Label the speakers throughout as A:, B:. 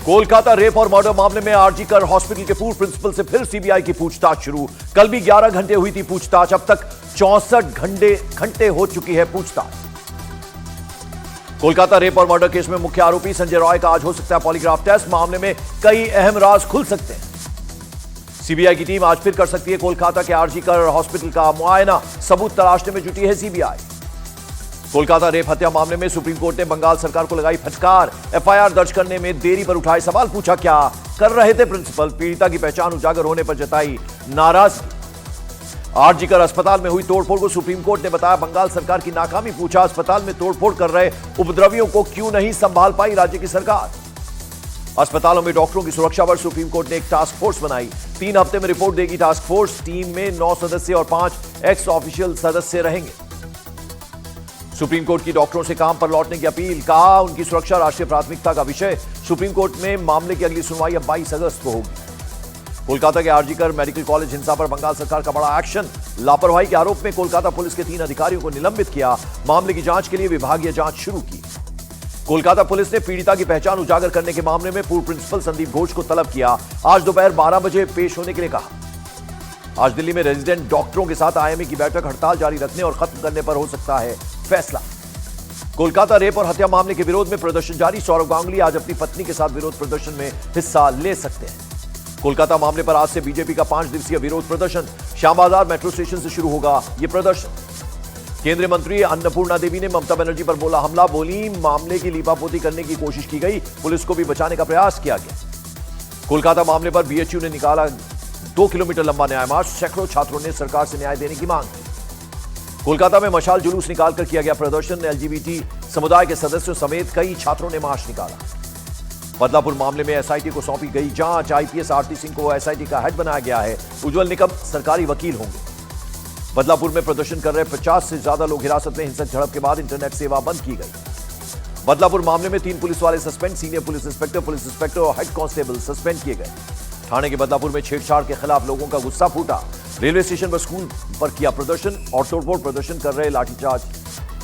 A: Kolkata rape और murder मामले में आरजी कर हॉस्पिटल के पूर्व प्रिंसिपल से फिर सीबीआई की पूछताछ शुरू। कल भी 11 घंटे हुई थी पूछताछ। अब तक 64 घंटे हो चुकी है पूछताछ। कोलकाता रेप और मर्डर केस में मुख्य आरोपी संजय रॉय का आज हो सकता है पॉलीग्राफ टेस्ट। मामले में कई अहम राज खुल सकते हैं। सीबीआई की टीम आज फिर कर सकती है कोलकाता के आरजी कर हॉस्पिटल का मुआयना। सबूत तलाशने में जुटी है सीबीआई। कोलकाता रेप हत्या मामले में सुप्रीम कोर्ट ने बंगाल सरकार को लगाई फटकार। एफआईआर दर्ज करने में देरी पर उठाए सवाल। पूछा क्या कर रहे थे प्रिंसिपल। पीड़िता की पहचान उजागर होने पर जताई नाराजगी। आरजी कर अस्पताल में हुई तोड़फोड़ को सुप्रीम कोर्ट ने बताया बंगाल सरकार की नाकामी। पूछा अस्पताल में तोड़फोड़ कर रहे उपद्रवियों को क्यों नहीं संभाल पाई राज्य की सरकार। अस्पतालों में डॉक्टरों की सुरक्षा पर सुप्रीम कोर्ट ने एक टास्क फोर्स बनाई। 3 हफ्ते में रिपोर्ट देगी टास्क फोर्स। टीम में 9 सदस्य और 5 एक्स ऑफिशियल सदस्य रहेंगे। सुप्रीम कोर्ट की डॉक्टरों से काम पर लौटने की अपील। कहा उनकी सुरक्षा राष्ट्रीय प्राथमिकता का विषय। सुप्रीम कोर्ट में मामले की अगली सुनवाई अब 22 अगस्त को होगी। कोलकाता के आरजी कर मेडिकल कॉलेज हिंसा पर बंगाल सरकार का बड़ा एक्शन। लापरवाही के आरोप में कोलकाता पुलिस के 3 अधिकारियों को निलंबित किया। मामले की जांच के लिए विभागीय जांच शुरू की। कोलकाता पुलिस ने पीड़िता की पहचान उजागर करने के मामले में पूर्व प्रिंसिपल संदीप घोष को तलब किया। आज दोपहर 12 बजे पेश होने के लिए कहा। आज दिल्ली में रेजिडेंट डॉक्टरों के साथ आईएमए की बैठक। हड़ताल जारी रखने और खत्म करने पर हो सकता है फैसला। कोलकाता रेप और हत्या मामले के विरोध में प्रदर्शन जारी। सौरव गांगुली आज अपनी पत्नी के साथ विरोध प्रदर्शन में हिस्सा ले सकते हैं। कोलकाता मामले पर आज से बीजेपी का 5 दिवसीय विरोध प्रदर्शन। श्यामबाजार मेट्रो स्टेशन से शुरू होगा यह प्रदर्शन। केंद्रीय मंत्री अन्नपूर्णा देवी ने ममता बनर्जी पर बोला हमला। बोली मामले की लीपापोती करने की कोशिश की गई। पुलिस को भी बचाने का प्रयास किया गया। कोलकाता मामले पर बीएचयू ने निकाला 2 किलोमीटर लंबा न्याय मार्च। सैकड़ों छात्रों ने सरकार से न्याय देने की मांग की। कोलकाता में मशाल जुलूस निकालकर किया गया प्रदर्शन। एलजीबीटी समुदाय के सदस्यों समेत कई छात्रों ने मार्च निकाला। बदलापुर मामले में एसआईटी को सौंपी गई जांच। आईपीएस आरती सिंह को एसआईटी का हेड बनाया गया है। उज्जवल निकम सरकारी वकील होंगे। बदलापुर में प्रदर्शन कर रहे 50 से ज्यादा लोग हिरासत में। हिंसक झड़प के बाद इंटरनेट सेवा बंद की गई। बदलापुर मामले में 3 पुलिस वाले सस्पेंड। सीनियर पुलिस इंस्पेक्टर और हेड कांस्टेबल सस्पेंड किए गए। थाने के बदलापुर में छेड़छाड़ के खिलाफ लोगों का गुस्सा फूटा। रेलवे स्टेशन पर स्कूल पर किया प्रदर्शन और तोड़फोड़। प्रदर्शन कर रहे लाठीचार्ज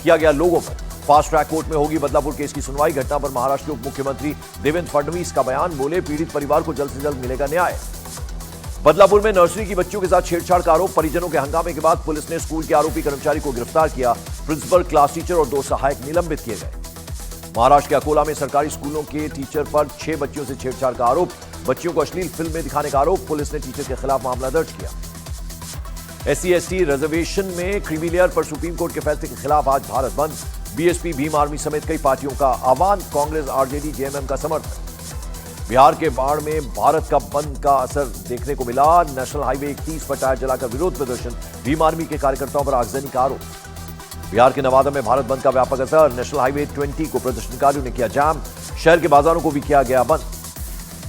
A: किया गया लोगों पर। फास्ट ट्रैक कोर्ट में होगी बदलापुर केस की सुनवाई। घटना पर महाराष्ट्र के उप मुख्यमंत्री देवेंद्र फडणवीस का बयान। बोले पीड़ित परिवार को जल्द से जल्द मिलेगा न्याय। बदलापुर में नर्सरी की बच्चियों के साथ छेड़छाड़ का आरोप। परिजनों के हंगामे के बाद पुलिस ने स्कूल के आरोपी कर्मचारी को गिरफ्तार किया। प्रिंसिपल, क्लास टीचर और 2 सहायक निलंबित किए गए। महाराष्ट्र के अकोला में सरकारी स्कूलों के टीचर पर 6 बच्चियों से छेड़छाड़ का आरोप। बच्चियों को अश्लील फिल्म में दिखाने का आरोप। पुलिस ने टीचर के खिलाफ मामला दर्ज किया। SC/ST रिजर्वेशन में क्रीमी लेयर पर सुप्रीम कोर्ट के फैसले के खिलाफ आज भारत बंद। बीएसपी, भीम आर्मी समेत कई पार्टियों का आह्वान। कांग्रेस, आरजेडी, जेएमएम का समर्थन। बिहार के बाढ़ में भारत का बंद का असर देखने को मिला। नेशनल हाईवे 31 पर टायर जलाकर विरोध प्रदर्शन। भीम आर्मी के कार्यकर्ताओं पर आगजनी का आरोप। बिहार के नवादा में भारत बंद का व्यापक असर। नेशनल हाईवे 20 को प्रदर्शनकारियों ने किया जाम। शहर के बाजारों को भी किया गया बंद।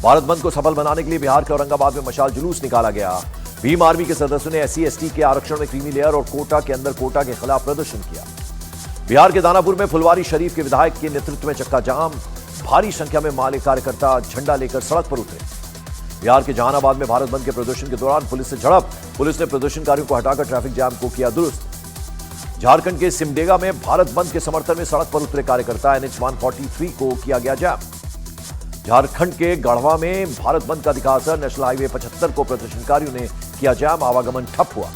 A: भारत बंद को सफल बनाने के लिए बिहार के औरंगाबाद में मशाल जुलूस निकाला गया। भीम आर्मी के सदस्यों ने SC/ST के आरक्षण में क्रीमी लेयर और कोटा के अंदर कोटा के खिलाफ प्रदर्शन किया। बिहार के दानापुर में फुलवारी शरीफ के विधायक के नेतृत्व में चक्का जाम। भारी संख्या में माले कार्यकर्ता झंडा लेकर सड़क पर उतरे। बिहार के जहानाबाद में भारत बंद के प्रदर्शन के दौरान पुलिस से झड़प। पुलिस ने प्रदर्शनकारियों को हटाकर ट्रैफिक जाम को किया दुरुस्त। झारखंड के सिमडेगा में भारत बंद के समर्थन में सड़क पर उतरे कार्यकर्ता। NH 143 को किया गया जाम। झारखंड के गढ़वा में भारत बंद का दिखा असर। नेशनल हाईवे 75 को प्रदर्शनकारियों ने किया जाम। आवागमन ठप हुआ।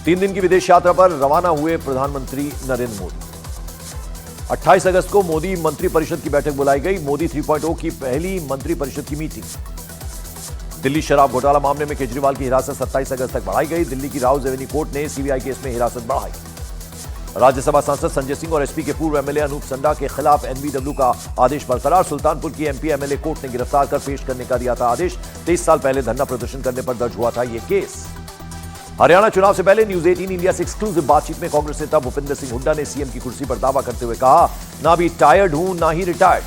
A: 3 दिन की विदेश यात्रा पर रवाना हुए प्रधानमंत्री नरेंद्र मोदी। 28 अगस्त को मोदी मंत्रिपरिषद की बैठक बुलाई गई। मोदी 3.0 की पहली मंत्रिपरिषद की मीटिंग। दिल्ली शराब घोटाला मामले में केजरीवाल की हिरासत 27 अगस्त तक बढ़ाई गई। दिल्ली की राउज एवेन्यू कोर्ट ने सीबीआई केस में हिरासत बढ़ाई। राज्यसभा सांसद संजय सिंह और एसपी के पूर्व एमएलए अनूप संडा के खिलाफ एनबीडब्ल्यू का आदेश बरकरार। सुल्तानपुर की एमपी एमएलए कोर्ट ने गिरफ्तार कर पेश करने का दिया था आदेश। 23 साल पहले धरना प्रदर्शन करने पर दर्ज हुआ था यह केस। हरियाणा चुनाव से पहले न्यूज 18 इंडिया से एक्सक्लूसिव बातचीत में कांग्रेस नेता भूपेंद्र सिंह हुड्डा ने सीएम की कुर्सी पर दावा करते हुए कहा, ना भी टायर्ड हूं ना ही रिटायर्ड।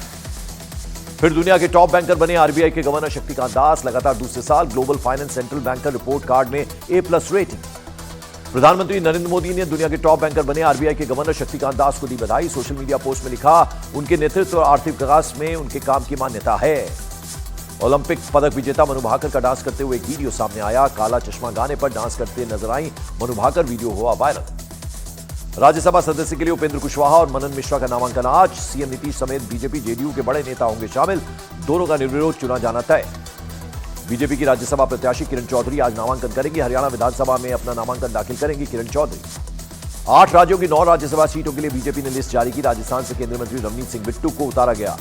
A: फिर दुनिया के टॉप बैंकर बने आरबीआई के गवर्नर शक्तिकांत दास। लगातार दूसरे साल global finance central banker report card में A+ रेटिंग। प्रधानमंत्री नरेंद्र मोदी ने दुनिया के टॉप बैंकर बने आरबीआई के गवर्नर शक्तिकांत दास को दी बधाई। सोशल मीडिया पोस्ट में लिखा, उनके नेतृत्व और आर्थिक विकास में उनके काम की मान्यता है। ओलंपिक पदक विजेता मनु भाकर का डांस करते हुए एक वीडियो सामने आया। काला चश्मा गाने पर डांस करते नजर आई मनु भाकर। वीडियो हुआ वायरल। राज्यसभा सदस्य के लिए उपेंद्र कुशवाहा और मनन मिश्रा का नामांकन आज। सीएम नीतीश समेत बीजेपी जेडीयू के बड़े नेता होंगे शामिल। दोनों का निर्विरोध चुना जाना तय। बीजेपी की राज्यसभा प्रत्याशी किरण चौधरी आज नामांकन करेंगी। हरियाणा विधानसभा में अपना नामांकन दाखिल करेंगी किरण चौधरी। 8 राज्यों की 9 राज्यसभा सीटों के लिए बीजेपी ने लिस्ट जारी की। राजस्थान से केंद्रीय मंत्री रवनीत सिंह बिट्टू को उतारा गया।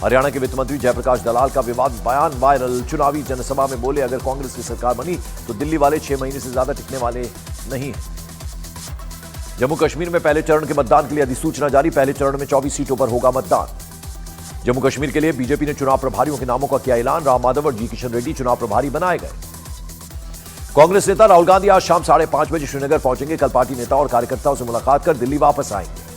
A: हरियाणा के वित्त मंत्री जयप्रकाश दलाल का विवाद बयान वायरल। चुनावी जनसभा में बोले, अगर कांग्रेस की सरकार बनी तो दिल्ली वाले 6 महीने से ज्यादा टिकने वाले नहीं। जम्मू कश्मीर में पहले चरण के मतदान के लिए अधिसूचना जारी। पहले चरण में 24 सीटों पर होगा मतदान। जम्मू कश्मीर के लिए बीजेपी ने चुनाव प्रभारियों के नामों का किया ऐलान। राम माधव और जी किशन रेड्डी चुनाव प्रभारी बनाए गए। कांग्रेस नेता राहुल गांधी आज शाम 5:30 बजे श्रीनगर पहुंचेंगे। कल पार्टी नेताओं और कार्यकर्ताओं से मुलाकात कर दिल्ली वापस आएंगे।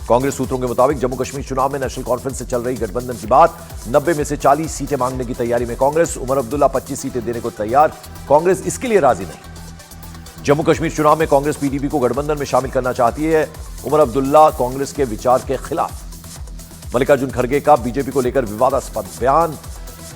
A: कांग्रेस सूत्रों के मुताबिक जम्मू कश्मीर चुनाव में नेशनल कॉन्फ्रेंस से चल रही गठबंधन की बात। 90 में से 40 सीटें मांगने की तैयारी में कांग्रेस। उमर अब्दुल्ला 25 सीटें देने को तैयार। कांग्रेस इसके लिए राजी नहीं। जम्मू कश्मीर चुनाव में कांग्रेस पीडीपी को गठबंधन में शामिल करना चाहती है। उमर अब्दुल्ला कांग्रेस के विचार के खिलाफ। मल्लिकार्जुन खड़गे का बीजेपी को लेकर विवादास्पद बयान।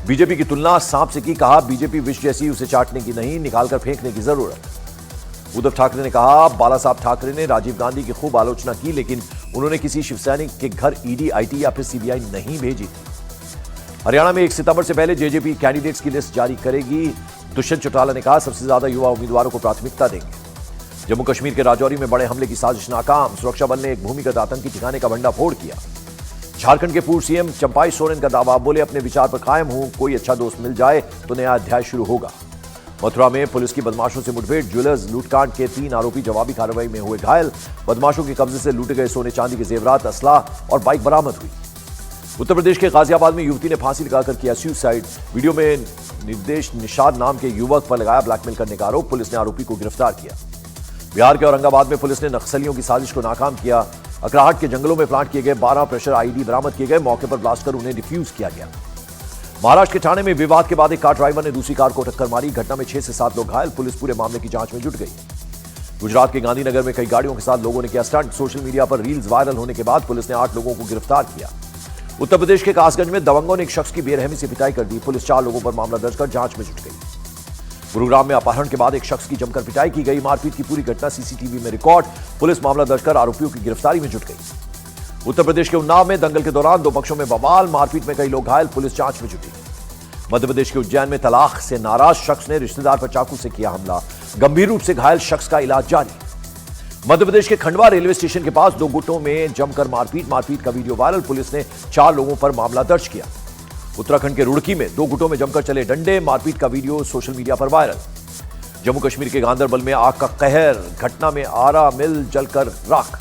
A: बीजेपी की तुलना सांप से की। कहा, बीजेपी विष जैसी, उसे चाटने की नहीं, निकालकर फेंकने की जरूरत। उद्धव ठाकरे ने कहा, बाला साहब ठाकरे ने राजीव गांधी की खूब आलोचना की, लेकिन उन्होंने किसी शिवसैनिक के घर ईडी, आईटी या फिर सीबीआई नहीं भेजी थी। हरियाणा में 1 सितंबर से पहले जेजेपी कैंडिडेट्स की लिस्ट जारी करेगी। दुष्यंत चौटाला ने कहा, सबसे ज्यादा युवा उम्मीदवारों को प्राथमिकता देंगे। जम्मू कश्मीर के राजौरी में बड़े हमले की साजिश नाकाम। सुरक्षा बल ने एक भूमिगत आतंकी ठिकाने का भंडाफोड़ किया। झारखंड के पूर्व सीएम चंपाई सोरेन का दावा। बोले, अपने विचार पर कायम हूं, कोई अच्छा दोस्त मिल जाए तो नया अध्याय शुरू होगा। मथुरा में पुलिस की बदमाशों से मुठभेड़। ज्वेलर्स लूटकांड के 3 आरोपी जवाबी कार्रवाई में हुए घायल। बदमाशों के कब्जे से लूटे गए सोने चांदी के जेवरात, असला और बाइक बरामद हुई। उत्तर प्रदेश के गाजियाबाद में युवती ने फांसी लगाकर किया सुसाइड। वीडियो में निर्देश निषाद नाम के युवक पर लगाया ब्लैकमेल करने का आरोप। पुलिस ने आरोपी को गिरफ्तार किया। बिहार के औरंगाबाद में पुलिस ने नक्सलियों की साजिश को नाकाम किया। अकराहट के जंगलों में प्लांट किए गए 12 प्रेशर आईईडी बरामद किए गए। मौके पर ब्लास्ट कर उन्हें डिफ्यूज किया गया। महाराष्ट्र के ठाणे में विवाद के बाद एक कार ड्राइवर ने दूसरी कार को टक्कर मारी। घटना में 6 से 7 लोग घायल। पुलिस पूरे मामले की जांच में जुट गई। गुजरात के गांधीनगर में कई गाड़ियों के साथ लोगों ने किया स्टंट। सोशल मीडिया पर रील्स वायरल होने के बाद पुलिस ने 8 लोगों को गिरफ्तार किया। उत्तर प्रदेश के कासगंज में दबंगों ने एक शख्स की बेरहमी से पिटाई कर दी। पुलिस 4 लोगों पर मामला दर्ज कर जांच में जुट गई। गुरुग्राम में अपहरण के बाद एक शख्स की जमकर पिटाई की गई। मारपीट की पूरी घटना सीसीटीवी में रिकॉर्ड। पुलिस मामला दर्ज कर आरोपियों की गिरफ्तारी में जुट गई। उत्तर प्रदेश के उन्नाव में दंगल के दौरान 2 पक्षों में बवाल। मारपीट में कई लोग घायल। पुलिस जांच में जुटी। मध्य प्रदेश के उज्जैन में तलाक से नाराज शख्स ने रिश्तेदार पर चाकू से किया हमला। गंभीर रूप से घायल शख्स का इलाज जारी। मध्य प्रदेश के खंडवा रेलवे स्टेशन के पास 2 गुटों में जमकर मारपीट का वीडियो वायरल। पुलिस ने 4 लोगों पर मामला दर्ज किया। उत्तराखंड के रुड़की में 2 गुटों में जमकर चले डंडे। मारपीट का वीडियो सोशल मीडिया पर वायरल। जम्मू कश्मीर के गांदरबल में आग का कहर। घटना में आरा मिल जलकर राख।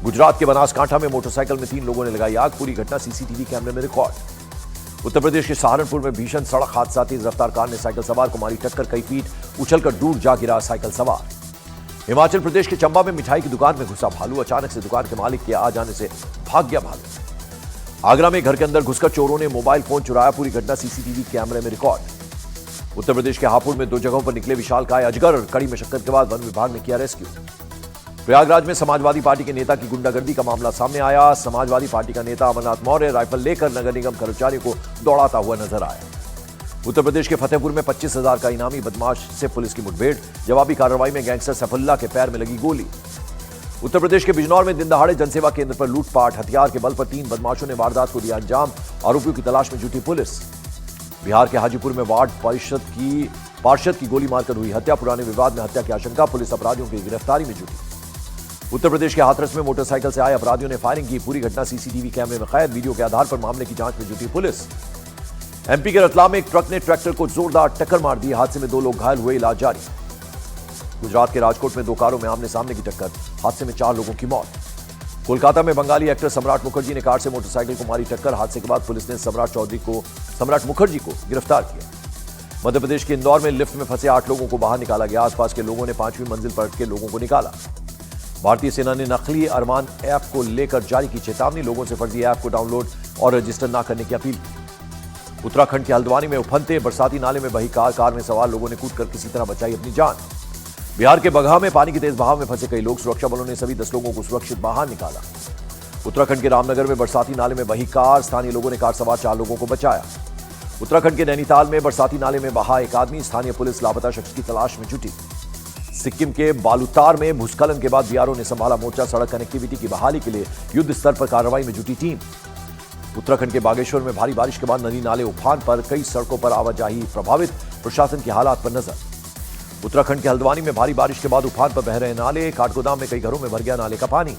A: गुजरात के बनासकांठा में मोटरसाइकिल में 3 लोगों ने लगाई आग। पूरी घटना सीसीटीवी कैमरे में रिकॉर्ड। उत्तर प्रदेश के सहारनपुर में भीषण सड़क हादसा। तेज रफ्तार कार ने साइकिल सवार को मारी टक्कर। कई फीट उछलकर दूर जा गिरा साइकिल सवार। हिमाचल प्रदेश के चंबा में मिठाई की दुकान में घुसा भालू। अचानक से दुकान के मालिक के आ जाने से भाग गया भालू। आगरा में घर के अंदर घुसकर चोरों ने मोबाइल फोन चुराया। पूरी घटना सीसीटीवी कैमरे में रिकॉर्ड। उत्तर प्रदेश के हापुड़ में 2 जगहों पर निकले विशालकाय अजगर। कड़ी मशक्कत के बाद वन विभाग ने किया रेस्क्यू। प्रयागराज में समाजवादी पार्टी के नेता की गुंडागर्दी का मामला सामने आया। समाजवादी पार्टी का नेता अमरनाथ मौर्य राइफल लेकर नगर निगम कर्मचारियों को दौड़ाता हुआ नजर आया। उत्तर प्रदेश के फतेहपुर में 25,000 का इनामी बदमाश से पुलिस की मुठभेड़। जवाबी कार्रवाई में गैंगस्टर सैफुल्लाह के पैर में लगी गोली। उत्तर प्रदेश के बिजनौर में दिन दहाड़े जनसेवा केंद्र पर लूटपाट। हथियार के बल पर 3 बदमाशों ने वारदात को दिया अंजाम। आरोपियों की तलाश में जुटी पुलिस। बिहार के हाजीपुर में वार्ड पार्षद की गोली मारकर हुई हत्या। पुराने विवाद में हत्या की आशंका। पुलिस अपराधियों की गिरफ्तारी में जुटी। उत्तर प्रदेश के हाथरस में मोटरसाइकिल से आए अपराधियों ने फायरिंग की। पूरी घटना सीसीटीवी कैमरे में कैद। वीडियो के आधार पर मामले की जांच में जुटी पुलिस। एमपी के रतलाम में एक ट्रक ने ट्रैक्टर को जोरदार टक्कर मार दी। हादसे में 2 लोग घायल हुए। इलाज जारी। गुजरात के राजकोट में 2 कारों में आमने सामने की टक्कर। हादसे में 4 लोगों की मौत। कोलकाता में बंगाली एक्टर सम्राट मुखर्जी ने कार से मोटरसाइकिल को मारी टक्कर। हादसे के बाद पुलिस ने सम्राट मुखर्जी को गिरफ्तार किया। मध्य प्रदेश के इंदौर में लिफ्ट में फंसे 8 लोगों को बाहर निकाला गया। आसपास के लोगों ने 5वीं मंजिल पर अटके लोगों को निकाला। भारतीय सेना ने नकली अरमान ऐप को लेकर जारी की चेतावनी। लोगों से फर्जी ऐप को डाउनलोड और रजिस्टर न करने की अपील की। उत्तराखंड के हल्द्वानी में उफनते बरसाती नाले में बही कार में सवार लोगों ने कूदकर किसी तरह बचाई अपनी जान। बिहार के बगहा में पानी के तेज बहाव में फंसे कई लोग। सुरक्षा बलों ने सभी 10 लोगों को सुरक्षित बाहर निकाला। उत्तराखंड के रामनगर में बरसाती नाले में बही कार। स्थानीय लोगों ने कार सवार 4 लोगों को बचाया। उत्तराखंड के नैनीताल में बरसाती नाले में बहा एक आदमी। स्थानीय पुलिस लापता शख्स की तलाश में जुटी। सिक्किम के बालूतार में भूस्खलन के बाद बीआरओ ने संभाला मोर्चा। सड़क कनेक्टिविटी की बहाली के लिए युद्ध स्तर पर कार्रवाई में जुटी टीम। उत्तराखंड के बागेश्वर में भारी बारिश के बाद नदी नाले उफान पर, कई सड़कों पर आवाजाही प्रभावित। प्रशासन की हालात पर नजर। उत्तराखंड के हल्द्वानी में भारी बारिश के बाद उफान पर बह रहे नाले। काठगोदाम में कई घरों में भर गया नाले का पानी।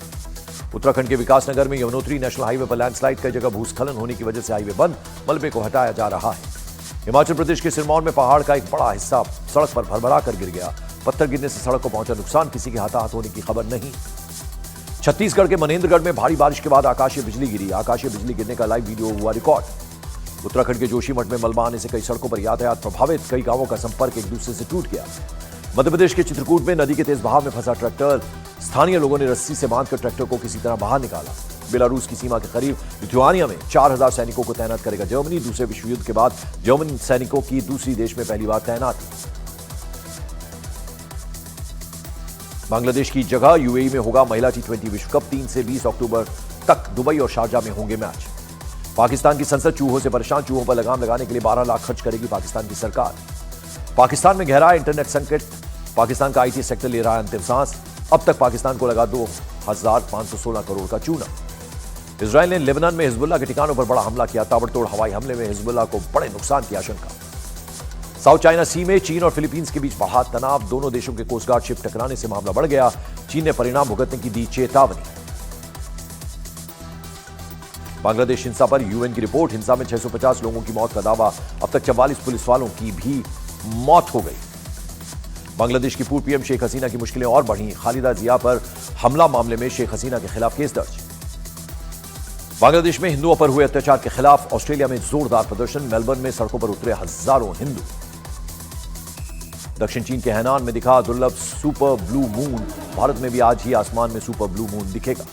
A: उत्तराखंड के विकासनगर में यमुनोत्री नेशनल हाईवे पर लैंडस्लाइड, कई जगह भूस्खलन होने की वजह से हाईवे बंद, मलबे को हटाया जा रहा है। हिमाचल प्रदेश के सिरमौर में पहाड़ का एक बड़ा हिस्सा सड़क पर भरभरा कर गिर गया। पत्थर गिरने से सड़क को पहुंचा नुकसान, किसी के हताहत होने की खबर नहीं। छत्तीसगढ़ के मनेन्द्रगढ़ में भारी बारिश के बाद आकाशीय बिजली गिरी। आकाशीय बिजली गिरने का लाइव वीडियो हुआ रिकॉर्ड। उत्तराखंड के जोशीमठ में मलबा आने से कई सड़कों पर यातायात प्रभावित, कई गांवों का संपर्क एक दूसरे से टूट गया। मध्य प्रदेश के चित्रकूट में नदी के तेज बहाव में फंसा ट्रैक्टर, स्थानीय लोगों ने रस्सी से बांधकर ट्रैक्टर को किसी तरह बाहर निकाला। बेलारूस की सीमा के करीब लिथुआनिया में 4000 सैनिकों को तैनात करेगा जर्मनी। दूसरे विश्व युद्ध के बाद जर्मन सैनिकों की दूसरी देश में पहली बार तैनाती। बांग्लादेश की जगह यूएई में होगा महिला टी20 विश्व कप। 3 से 20 अक्टूबर तक दुबई और शारजा में होंगे मैच। पाकिस्तान की संसद चूहों से परेशान, चूहों पर लगाम लगाने के लिए 12 लाख खर्च करेगी पाकिस्तान की सरकार। पाकिस्तान में गहरा इंटरनेट संकट, पाकिस्तान का आईटी सेक्टर ले रहा है अंतिम सांस। अब तक पाकिस्तान को लगा 2516 करोड़ का चूना। इजरायल ने लेबनान में हिजबुल्लाह के ठिकानों पर बड़ा हमला किया। ताबड़तोड़ हवाई हमले में हिजबुल्लाह को बड़े नुकसान की आशंका। साउथ चाइना सी में चीन और फिलीपींस के बीच बढ़ा तनाव। दोनों देशों के कोस्ट गार्ड शिप टकराने से मामला बढ़ गया। चीन ने परिणाम भुगतने की दी चेतावनी। बांग्लादेश हिंसा पर यूएन की रिपोर्ट। हिंसा में 650 लोगों की मौत का दावा। अब तक 44 पुलिस वालों की भी मौत हो गई। बांग्लादेश की पूर्व पीएम शेख हसीना की मुश्किलें और बढ़ी। खालिदा जिया पर हमला मामले में शेख हसीना के खिलाफ केस दर्ज। बांग्लादेश में हिंदुओं पर हुए अत्याचार के खिलाफ ऑस्ट्रेलिया में जोरदार प्रदर्शन। मेलबर्न में सड़कों पर उतरे हजारों हिंदू। दक्षिण चीन के हैनान में दिखा दुर्लभ सुपर ब्लू मून। भारत में भी आज ही आसमान में सुपर ब्लू मून दिखेगा।